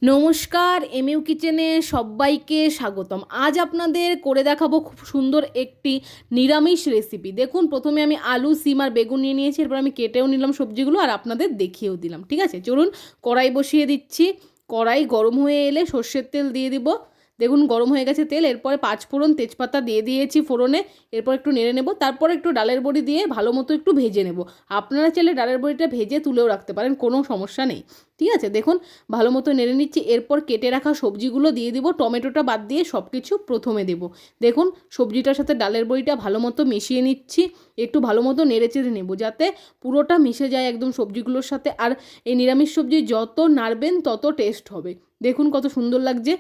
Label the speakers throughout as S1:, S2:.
S1: নমস্কার, এমইউ কিচেনে সবাইকে স্বাগতম। আজ আপনাদের করে দেখাবো খুব সুন্দর একটি নিরামিষ রেসিপি। দেখুন, প্রথমে আমি আলু, সিম আর বেগুন নিয়ে নিয়েছি। এরপর আমি কেটেও নিলাম সবজিগুলো আর আপনাদের দেখিয়েও দিলাম। ঠিক আছে, চলুন কড়াই বসিয়ে দিচ্ছি। কড়াই গরম হয়ে এলে সর্ষের তেল দিয়ে দিব। দেখুন গরম হয়ে গেছে তেল। এরপরে পাঁচফোড়ন, তেজপাতা দিয়ে দিয়েছি ফোড়নে। এরপর একটু নেড়ে নেব। তারপর একটু ডালের বড়ি দিয়ে ভালো মতো একটু ভেজে নেব। আপনারা চাইলে ডালের বড়িটা ভেজে তুলেও রাখতে পারেন, কোনো সমস্যা নেই। ঠিক আছে, দেখুন ভালো মতো নেড়ে নিচ্ছি। এরপর কেটে রাখা সবজিগুলো দিয়ে দিব। টমেটোটা বাদ দিয়ে সব কিছু প্রথমে দেব। দেখুন সবজিটার সাথে ডালের বড়িটা ভালো মতো মিশিয়ে নিচ্ছি। একটু ভালো মতো নেড়ে চেড়ে নেব যাতে পুরোটা মিশে যায় একদম সবজিগুলোর সাথে। আর এই নিরামিষ সবজি যত নাড়বেন তত টেস্ট হবে। দেখুন কত সুন্দর লাগছে।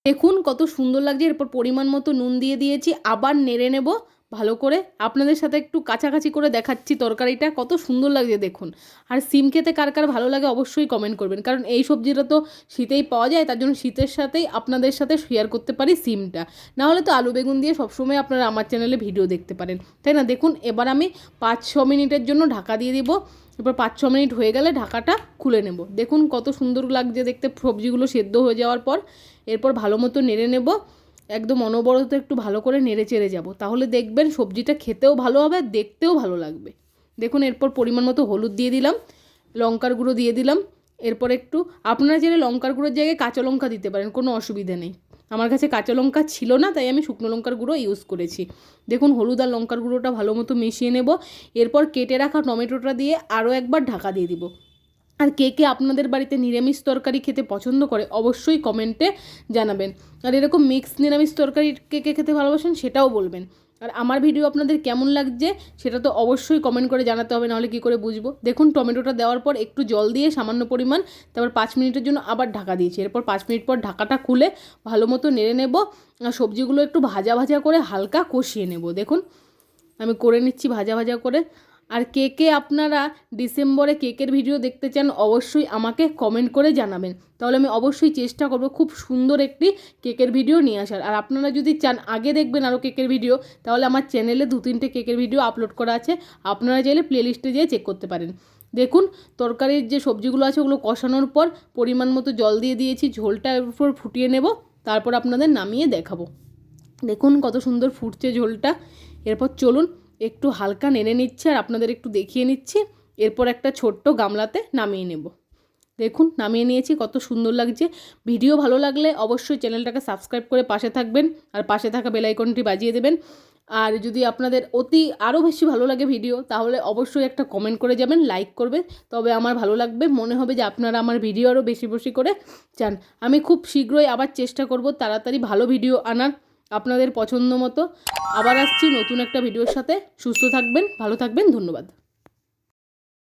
S1: দেখুন কত সুন্দর লাগছে। এরপর পরিমাণ মতো নুন দিয়ে দিয়েছি। আবার নেড়ে নেব ভালো করে। আপনাদের সাথে একটু কাছাকাছি করে দেখাচ্ছি তরকারিটা কত সুন্দর লাগছে দেখুন। আর সিম খেতে কার কার ভালো লাগে অবশ্যই কমেন্ট করবেন, কারণ এই সবজিটা তো শীতেই পাওয়া যায়, তার জন্য শীতের সাথেই আপনাদের সাথে শেয়ার করতে পারি সিমটা। নাহলে তো আলু বেগুন দিয়ে সবসময় আপনারা আমার চ্যানেলে ভিডিও দেখতে পারেন, তাই না? দেখুন এবার আমি 5-6 মিনিটের জন্য ঢাকা দিয়ে দিব। এরপর 5-6 মিনিট হয়ে গেলে ঢাকাটা খুলে নেব। দেখুন কত সুন্দর লাগছে দেখতে সবজিগুলো সেদ্ধ হয়ে যাওয়ার পর। এরপর ভালো মতো নেড়ে নেব, একদম অনবরত একটু ভালো করে নেড়ে চেড়ে যাব। তাহলে দেখবেন সবজিটা খেতেও ভালো হবে আর দেখতেও ভালো লাগবে। দেখুন এরপর পরিমাণ মতো হলুদ দিয়ে দিলাম, লঙ্কার গুঁড়ো দিয়ে দিলাম। এরপর একটু আপনারা চাইলে লঙ্কার গুঁড়োর জায়গায় কাঁচা লঙ্কা দিতে পারেন, কোনো অসুবিধা নেই। আমার কাছে কাঁচা লঙ্কা ছিল না, তাই আমি শুকনো লঙ্কার গুঁড়ো ইউজ করেছি। দেখুন হলুদ আর লঙ্কার গুঁড়োটা ভালো মতো মিশিয়ে নেব। এরপর কেটে রাখা টমেটোটা দিয়ে আরও একবার ঢাকা দিয়ে দিব। আর কে কে আপনাদের বাড়িতে নিরামিষ তরকারি খেতে পছন্দ করে অবশ্যই কমেন্টে জানাবেন। আর এরকম মিক্স নিরামিষ তরকারি কে কে খেতে ভালোবাসেন সেটাও বলবেন। আর আমার ভিডিও আপনাদের কেমন লাগছে সেটা তো অবশ্যই কমেন্ট করে জানাতে হবে, নাহলে কী করে বুঝবো। দেখুন টমেটোটা দেওয়ার পর একটু জল দিয়ে সামান্য পরিমাণ, তারপর 5 মিনিটের জন্য আবার ঢাকা দিয়েছি। এরপর 5 মিনিট পর ঢাকাটা খুলে ভালো মতো নেড়ে নেব। আর সবজিগুলো একটু ভাজা ভাজা করে হালকা কষিয়ে নেব। দেখুন আমি করে নিচ্ছি ভাজা ভাজা করে। আর কে কে আপনারা ডিসেম্বরে কেকের ভিডিও দেখতে চান অবশ্যই আমাকে কমেন্ট করে জানাবেন, তাহলে আমি অবশ্যই চেষ্টা করব খুব সুন্দর একটি কেকের ভিডিও নিয়ে আসার। আর আপনারা যদি চান আগে দেখবেন আরও কেকের ভিডিও, তাহলে আমার চ্যানেলে 2-3টে কেকের ভিডিও আপলোড করা আছে, আপনারা চাইলে প্লেলিস্টে যেয়ে চেক করতে পারেন। দেখুন তরকারির যে সবজিগুলো আছে ওগুলো কষানোর পর পরিমাণ মতো জল দিয়ে দিয়েছি। ঝোলটা এরপর ফুটিয়ে নেব, তারপর আপনাদের নামিয়ে দেখাবো। দেখুন কত সুন্দর ফুটছে ঝোলটা। এরপর চলুন একটু হালকা নেড়ে নিচ্ছে আর আপনাদের একটু দেখিয়ে নিচ্ছি। এরপর একটা ছোট্ট গামলাতে নামিয়ে নেব। দেখুন নামিয়ে নিয়েছি, কত সুন্দর লাগছে। ভিডিও ভালো লাগলে অবশ্যই চ্যানেলটাকে সাবস্ক্রাইব করে পাশে থাকবেন আর পাশে থাকা বেল আইকনটি বাজিয়ে দেবেন। আর যদি আপনাদের আরও বেশি ভালো লাগে ভিডিও, তাহলে অবশ্যই একটা কমেন্ট করে যাবেন, লাইক করবে, তবে আমার ভালো লাগবে, মনে হবে যে আপনারা আমার ভিডিও আরও বেশি বেশি করে চান। আমি খুব শীঘ্রই আবার চেষ্টা করব তাড়াতাড়ি ভালো ভিডিও আনার আপনাদের পছন্দ মতো। আবার আসছি নতুন একটা ভিডিওর সাথে। সুস্থ থাকবেন, ভালো থাকবেন, ধন্যবাদ।